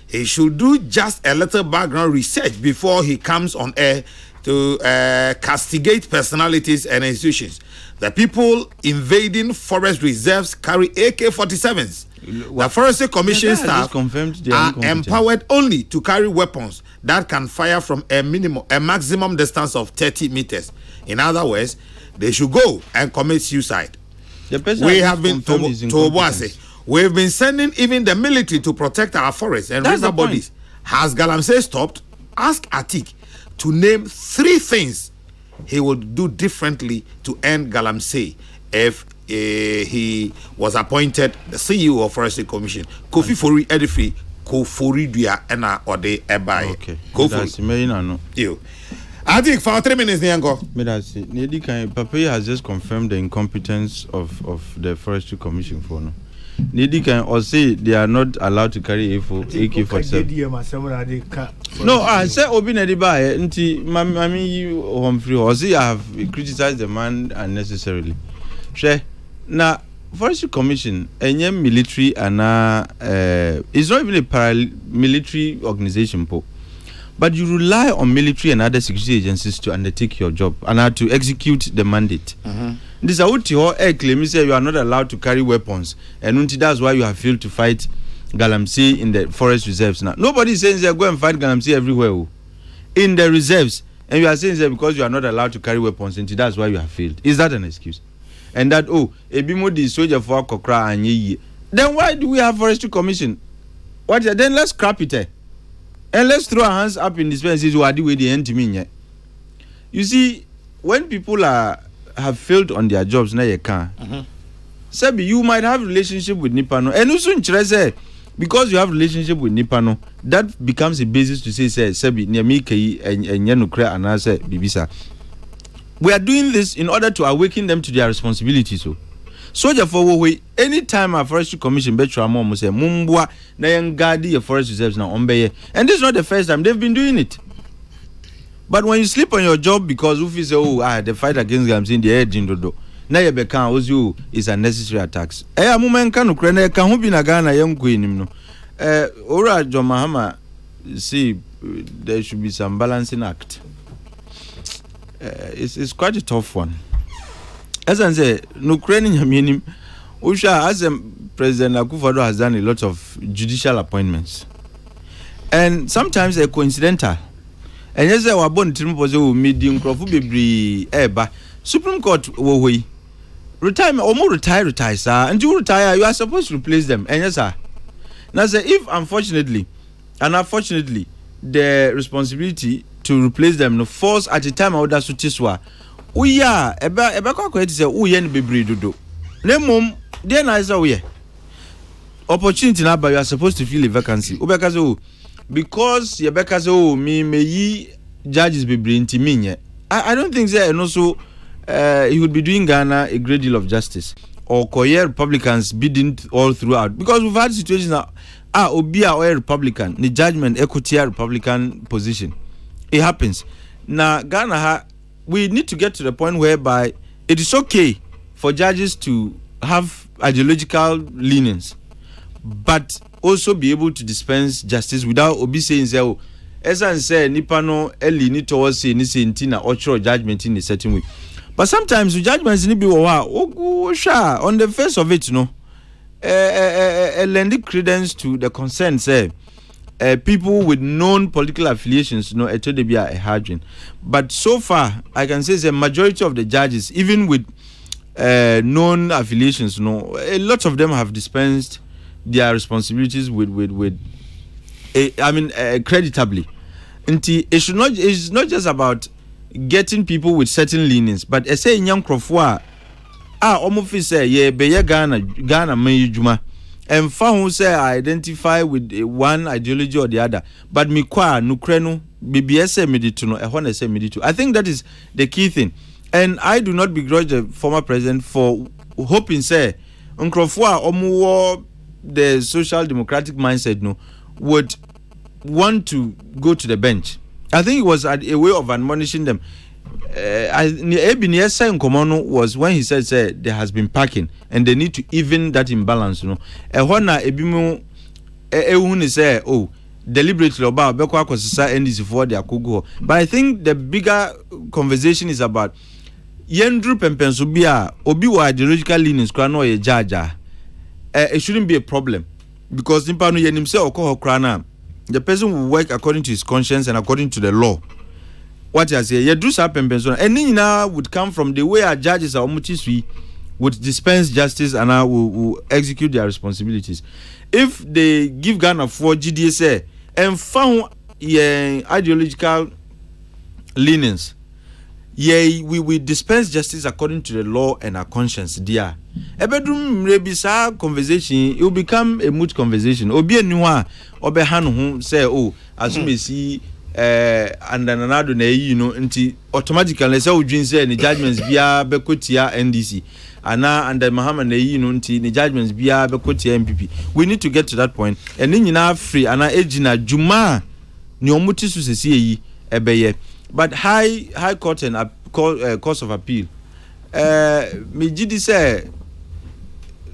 he should do just a little background research before he comes on air to castigate personalities and institutions. The people invading forest reserves carry AK-47s. The Forestry Commission staff are empowered only to carry weapons that can fire from a maximum distance of 30 meters. In other words, they should go and commit suicide. We have been we've been sending even the military to protect our forests and river bodies. Has Galamsey stopped? Ask Atik to name 3 things he would do differently to end Galamsey if he was appointed the CEO of Forestry Commission. Kofi Fori Edifi Kofori Dua Ena Ode Ebai. Okay. Kofi. You. I think for 3 minutes, Niango. Pape has just confirmed the incompetence of the Forestry Commission for no. Nidi can or say they are not allowed to carry AK-47. No, I say Obi Nediba nti mami Humphrey or say I have criticized the man unnecessarily. She na Forestry Commission any military and it's not even a paramilitary organization po. But you rely on military and other security agencies to undertake your job and to execute the mandate. This is what your claim say you are not allowed to carry weapons, and that's why you have failed to fight Galamsey in the forest reserves. Now nobody is saying they go and fight Galamsey everywhere in the reserves, and you are saying that because you are not allowed to carry weapons, and that's why you have failed. Is that an excuse? And that Ebimo the soldier for Kokrokoo and ye. Then why do we have Forestry Commission? What then? Let's scrap it. And let's throw our hands up in this way and say, what do we the end to me? You see, when people have failed on their jobs, now you can't. Sebi, you might have relationship with Nipano. And also in because you have relationship with Nipano, that becomes a basis to say, Sebi, Nyamike and Yanukre and I say, Bibisa. We are doing this in order to awaken them to their responsibilities. So therefore, anytime a Forestry Commission Betramo say Mumbwa Nayangadi a forest reserves now Ombeye. And this is not the first time they've been doing it. But when you sleep on your job because Ufi say, the fight against Galamsey in the air Jindodo. Now you bekan ozu is unnecessary attacks. Mumen can Ukraine can who be Nagana young queen. Ora John Mahama see there should be some balancing act. It's quite a tough one. As I say, Ukrainian Yaminim, Usha, as President Akufo-Addo has done a lot of judicial appointments. And sometimes they're coincidental. And yes, I was born to medium crofubri eba. Supreme Court will retirement or more retire, sir. And you retire, you are supposed to replace them. And yes, sir. Now, say, if unfortunately, the responsibility to replace them falls at the time of that sutiswa. We are eba kwakwa say uye ni bibiri dodo. Lemom dey na say uye. Opportunity na ba you are supposed to fill a vacancy. Ubeka say because you beka say me yi judges bibiri nti minye. I don't think say and also he would be doing Ghana a great deal of justice. Or Koye Republicans bidding all throughout because we've had situations now Obia or Republican, the judgment equity Republican position. It happens. Now Ghana we need to get to the point whereby it is okay for judges to have ideological leanings, but also be able to dispense justice without Obi saying, as I say, Nipano, Eli, Nito, say, Nisintina, or judgment in a certain way. But sometimes the judgments need to be on the face of it, lending credence to the concern, say. People with known political affiliations, it would be a hardwin. But so far, I can say the majority of the judges, even with known affiliations, a lot of them have dispensed their responsibilities creditably. And it's not just about getting people with certain leanings, but I say in young Krofwa, almost say, yeah, be Ghana, me juma. And found say I identify with one ideology or the other, but me kwa nukrenu BBS medituno a honor say meditu. I think that is the key thing, and I do not begrudge the former president for hoping say Nkrofua omuwo the social democratic mindset would want to go to the bench. I think it was a way of admonishing them. Komono was when he said there has been packing and they need to even that imbalance, deliberately about beko akosisa NDC for their kogo. But I think the bigger conversation is about yendru pempenso bia obi wa ideological leanings kra no ye jaja. It shouldn't be a problem because nimpa no yenim se okoho kra na the person will work according to his conscience and according to the law. What I say, yendru sa pempenso and now would come from the way our judges are omutisui would dispense justice and will execute their responsibilities. If they give Ghana for GDSA and found ideological leanings, we will dispense justice according to the law and our conscience. Dear, a bedroom rebisa conversation, it will become a moot conversation. Obi anywa obe hanu hum say as you may see and then another nti automatically say udwin say ni judgments bia bekotia NDC. And the Muhammad nti ni judgments bia bekotia MPP. We need to get to that point and then nyina free and ejina juma ni omuti su sesi yi ebeye. But high court and courts of appeal me gidi say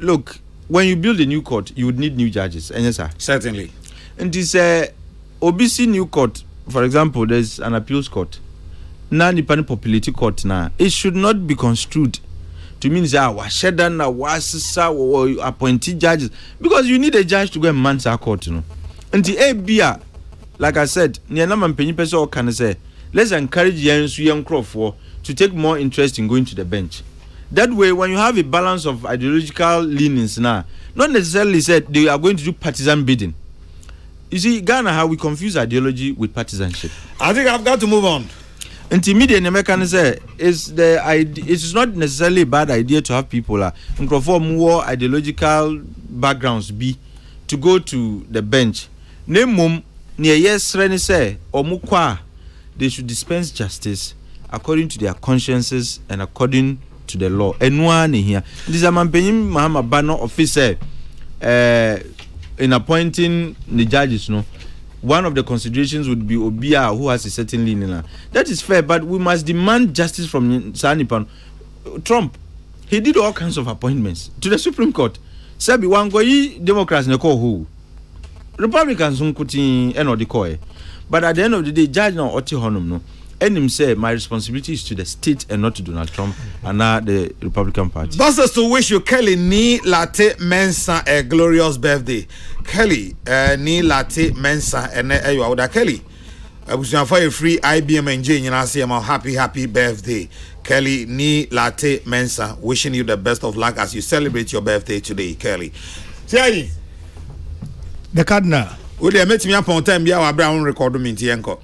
look, when you build a new court you would need new judges. And yes sir, certainly. And this OBC new court, for example, there's an appeals court na nipa popularity court na it should not be construed to mean that washeda na wasisa appointed judges, because you need a judge to go and man that court, you know. And the ABA, like I said, can say let's encourage young Crawford to take more interest in going to the bench. That way, when you have a balance of ideological leanings now, not necessarily said they are going to do partisan bidding. You see, Ghana, how we confuse ideology with partisanship. I think I've got to move on. Intermediate American say it is not necessarily a bad idea to have people from more ideological backgrounds to go to the bench. Name near yes say or mukwa, they should dispense justice according to their consciences and according to the law. And one here, this is a Mampenim Mahama Bano officer in appointing the judges. No, one of the considerations would be Obia, who has a certain leaning. That is fair, but we must demand justice from Sanipan. Trump, he did all kinds of appointments to the Supreme Court. Sabi Wangoyi Democrats neko who Republicans unkuti enodikoe. But at the end of the day, judge no oti honum no. And him say my responsibility is to the state and not to Donald Trump and not the Republican Party. Bosses to wish you Kelly ni latte mensa a glorious birthday. Kelly ni latte mensa and you are Kelly. I was for a free IBM engine and I say I'm a happy birthday. Kelly ni latte mensa, wishing you the best of luck as you celebrate your birthday today, Kelly. Say the cardinal. Would you meet me upon time? Yeah, Brown record me to Yanko.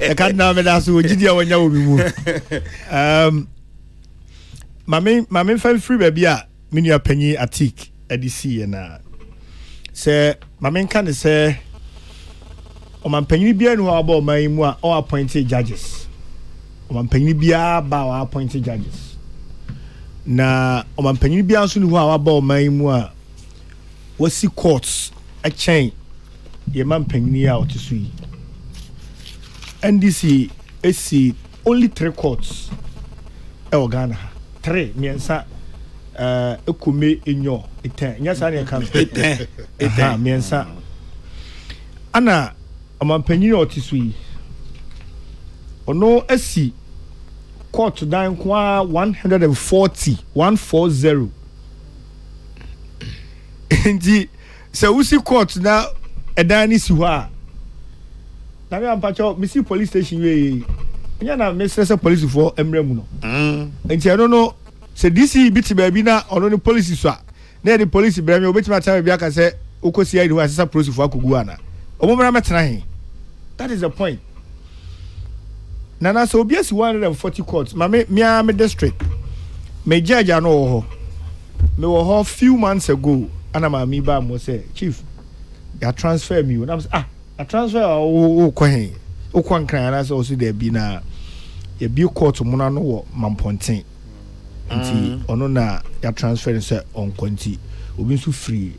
I can't now with us with Gideon when you will be. My main free baby, many penny atik at the sea and say, my main can say, O man penny beer no about my more or appointed judges. O man penny beer bow appointed judges. Na o man penny beer soon who are about my more was see courts. A chain, your man penny out to see. NDC, AC, only 3 courts. Ghana, 3, miensa, kume inyo, iten. Yes, I can iten, miensa. Anna, a man penny out to see. Or no, AC, court down 140. Indeed. So we see court now a dani suha. Now I'm patcho me see police station we. Nya na me say police for emremuno. Nti I don't know say DC bit baby na ono ni police suha. Na the police bremi obetima time bia ka say ukosi ai ho asesa police for akugu ana. Omomra metena he. That is the point. Nana so obi asi 140 courts. Ma me district. Me judge ano ho. Me wo ho few months ago. And I'm a me ba mo say chief ya transfer me and I'm say I transfer kwan kran na so there be na ya bi court mo na no wo mamponten nti ono na ya transfer say on kwanti obi nso free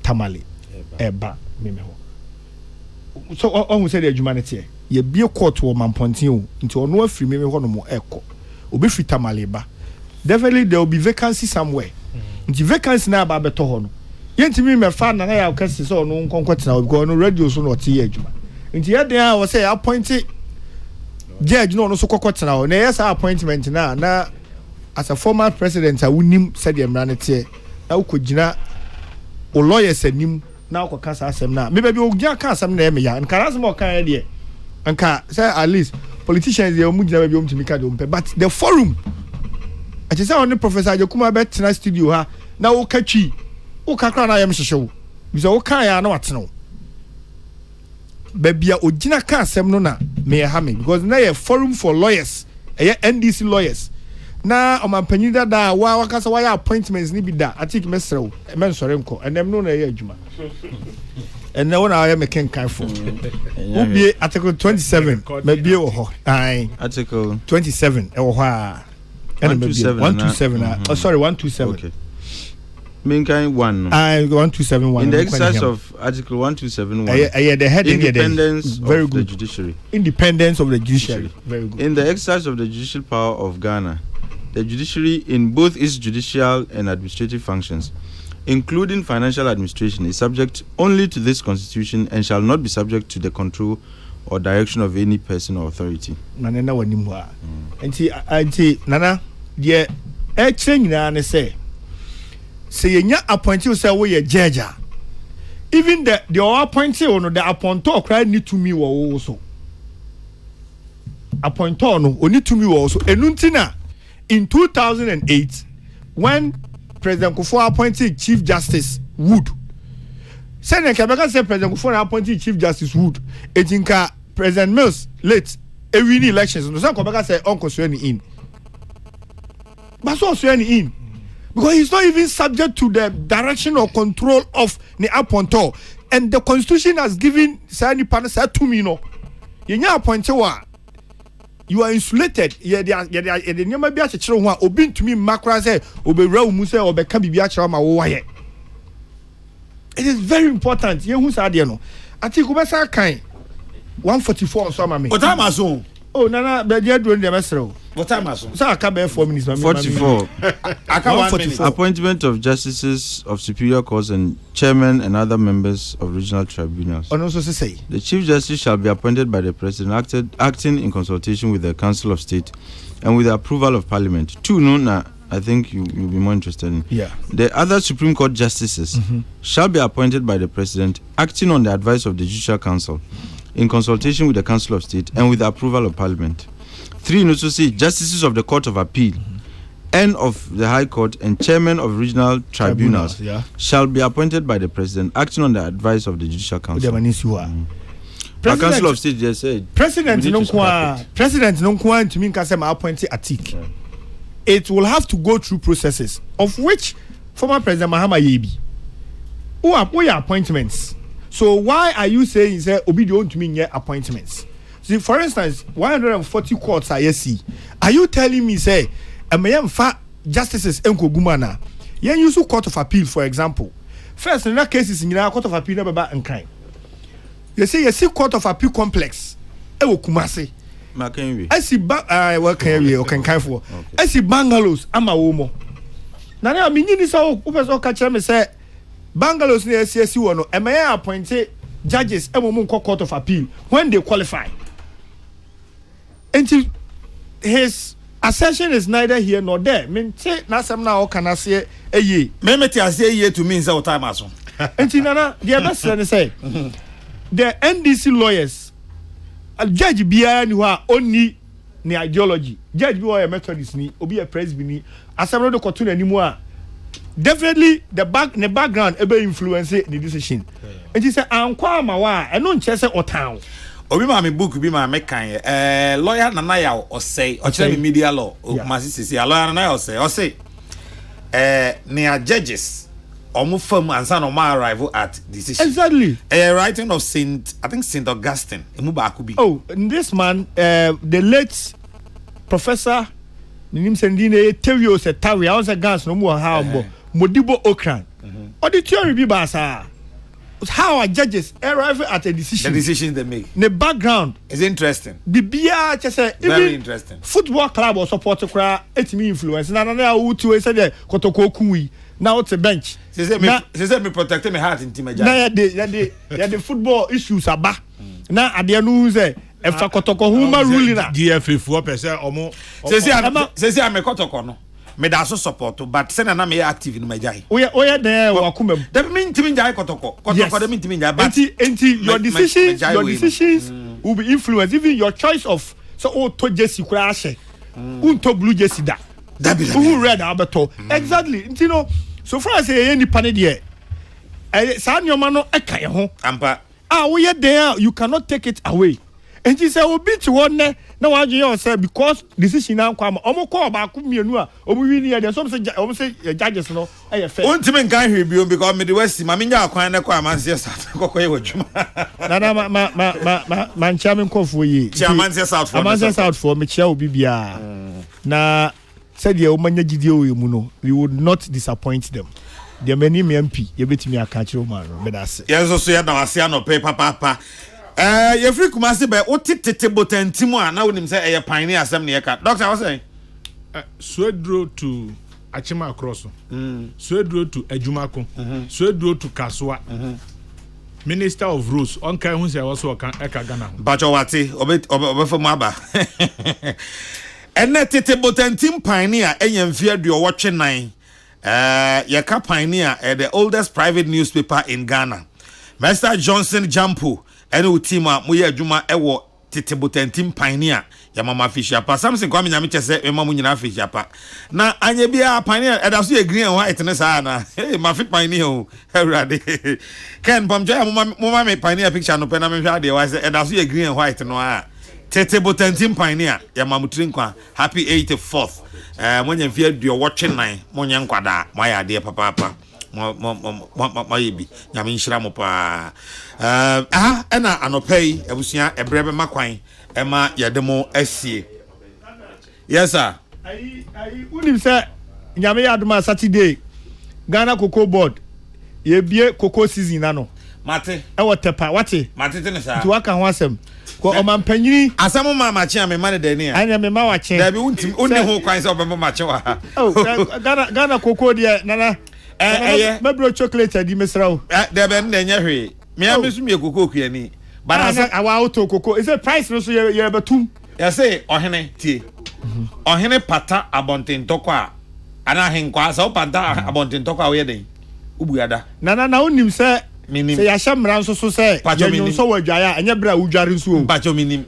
tamale eba me ho so on say the humanity ya bi court wo mamponten o nti ono afiri me ho no mo eko obi free tamale ba definitely there will be vacancy somewhere nti vacancy na ba beto ho no yentimi me fa na ya kase so no nkonkotena because no radio so no tie adwuma nti ye den a wo say appoint judge no so kokotena o na yes appointment na as a former president a wonim said the mra ne tie na ukogina o lawyers anim na ukokasa asem na me be ogina ka asem na me ya nka asem o kan de nka say at least politicians they omugina be omtimi ka de ompe but the forum I say on Professor Jokuma betena studio ha na wo katwi wo kakra na yam hyehyew bisa wo kan ya na wateno babia ogina ka asem no na me ha me because na ye forum for lawyers NDC lawyers na omampanyi da wa wakasa wa appointments ni bi da atik mesrew men sore nko enem no na ye adwuma and now I am a king for will be article 27 maybe article 27 127 sorry 127 okay main kind 1 1271 in the exercise of article 1271 the head independence very of good the judiciary independence of the judiciary very good in the exercise of the judicial power of Ghana the judiciary in both its judicial and administrative functions including financial administration is subject only to this constitution and shall not be subject to the control or direction of any person or authority. Nana wanimwa. Anti nana die nyina ne say yenya appoint you say we judge even the appoint you no the appointor cry need to me wo so appointor no oni to me wo so enuntina in 2008 when President Kufuor appointed Chief Justice Wood. Senator Kabaka said President Kufuor appointed Chief Justice Wood. Etinka President Mills late winning elections. No some Kabaka said Uncle Sweni in. But so Sweni in because he's not even subject to the direction or control of the appointor. And the Constitution has given Sani Panasa to me no. Yenya appointed wa. You are insulated. The nyama bi akyekyere ho a obi ntumi makra say obewura mu say obeka bibi akyerewa ma wo waye. It is very important. Ye hu sa de no. Ati ko be sa kan 144 so ma me. What time aso? Oh nana be dia duro de mesrew. What time aso? Sa aka be 4 minutes ma me. 44. Aka 144. Appointment of justices of superior courts and chairmen and other members of regional tribunals. And also say the chief justice shall be appointed by the president acting in consultation with the Council of State and with the approval of Parliament. Two no I think you'll be more interested in. Yeah. The other Supreme Court justices shall be appointed by the president acting on the advice of the Judicial Council in consultation with the Council of State and with the approval of Parliament. 3 also say justices of the Court of Appeal and of the High Court and chairmen of regional tribunals shall be appointed by the president acting on the advice of the Judicial Council. The Council of State just said President no kwa to me kase ma appoint Atik. It will have to go through processes of which former President Mahama Yebi. Who are appointments? So why are you saying say obi don't to me appointments? See, for instance, 140 courts are see. Are you telling me say fa justices enko gumana? Yen use court of appeal for example. First in that cases in court of appeal never and crime. You see court of appeal complex. Ewo Kumasi. Makenwi. I see what can we or can kind for. I see bungalows ama womo. Na na mi ni so person ka kire me say bungalows near CSC one no am I appointed judges emo court of appeal when they qualify. Until his assertion is neither here nor there. Mean say na some na can I say ye. Me meti ase ye to mean say time aso. Until nana the best say the NDC lawyers a judge biya ni wa oni ni ideology. Judge bi wa Methodist ni obi a Presby ni asem do koto na nimu a definitely the background ebe influence the decision. Until say ankwa ma wa eno nche say otan. Obi ma me book bi ma me kan lawyer nana ya o say o chere media law o ma sisi lawyer nana ya o say near judges omo firm ansa no ma arrive at decision. Exactly. Writing of Saint Augustine emu ba akubi. Oh, this man the late professor nim sendine Tewio se Tawi I was a gas no more how Modibo Okran. Or the theory bi ba sa how our judges arrive at a decision. The decisions they make. The background is interesting. Bibia just very interesting. Football club or support kra etimi influence. Na na na utu say the Kokrokoo now it's a bench Say me protect my heart in team na ya de football issues aba na ade no say e fa kotoko huma ruling na GFA 4% omo say am kotoko no me da so support but say na me active in my jai oya there wa kumam that mean team jai kotoko that mean team jai but your decisions will be influenced even your choice of so to jersey kura ahye unto blue jersey da who red abeto exactly you know so far as any pane there sa nyoma no eka ye ho ampa we there you cannot take it away and she say obi ti won na wa dwen say because decision na kwa omo call ba ku mienu a omo wi ni there some say judges no e fair won timi nkan hwe bio because me the west ma me nya akwan na kwa amanse south kokko ye wadwuma na man chairman kofo yi amanse south for me chia obi bia na said ye o manya gidie o mu no we would not disappoint them. There many MP ye betimi aka kire o man no bedase yes so ye na wase anope papa ye free kumase be o titete botantimu a na wonim say e pioneer asem ne ye ka doctor what say Swedro to Achima Cross Swedro to Ejumako Swedro to Kaswa Minister of Roads on kai hu say also eka Ghana bacho wate obefo aba ene tete botantim pioneer enyamfia do watch nan ye ka pioneer the oldest private newspaper in Ghana Mr. Johnson Jampo ene utima moye adwuma ewo tete botantim pioneer ya mama Fishiapa Samson kwa nyame chese mama nyina Fishiapa na anya bia pioneer edaso ye green and white ne saa na ma fit pioneer o awrade ken pomjo mama me pioneer picture no pe na me hwa de wa se edaso ye green and white no a tete botantim pioneer ya mamutrin kwa happy 84th monya mfia dio watching nine monya nkwada moya de papa mo yebi nyame nhyira mo pa ena anopei abusia ebrebe makwan ema yademo asie yes sir ai unim say nyame yadoma Saturday Ghana Cocoa Board ye bie cocoa season na no mate e wotepa wate mate tene sa ti waka ho asem ko omampanyini asem ma chia me mane dani a anya me ma wache da bi untim unne ho kwan say obembo ma che wa Ghana Cocoa de nana mebro chocolate di mesrawo da be nne nya hwe me amesu me cocoa kuani banasa awa auto cocoa is a price no so ye betum ya say ohene tie ohene pata abonten toko a ana henkwa sa pata abonten toko a we den ubuada na onim say say ya shamra nso so say ya nyon so wadwaya anya bra wudware nso o pacho minim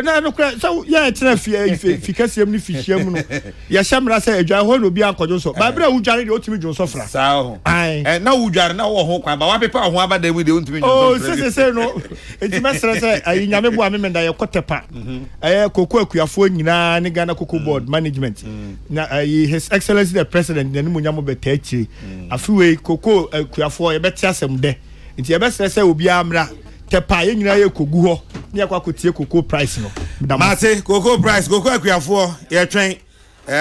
na no kra so ya tena fikasiem ni fihiam no ya shamra say adwa ho no bi akojo so ba bra wudware de otimi dwon so fra sa ho na wudware na wo ho kwan ba wa pepa ho aba da mu de otimi dwon so fra say no etime sere say ayi nyame bo ameme da ye kotepa Kokrokoo akuafo nyina ne Ghana Cocoa Board management na his excellency the president na mu nyamo beta achi afiwe Kokrokoo akuafo ye beti asem de nti ye be sere say obi amra tepa ye nyina ye kogu ho ne yakwa kotie cocoa price no mate cocoa price Kokrokoo akuafo ye twen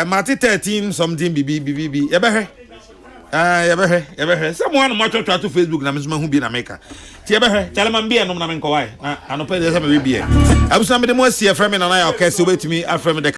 mate 13 something bibi ye be hwe ye be hwe someone mo twatwa to Facebook na mesoma hu bi na meka ti ye be hwe chale man bi enom na me nkowai anope de se me bi e abusa me de mo asie frame na na ya okese obetumi aframe de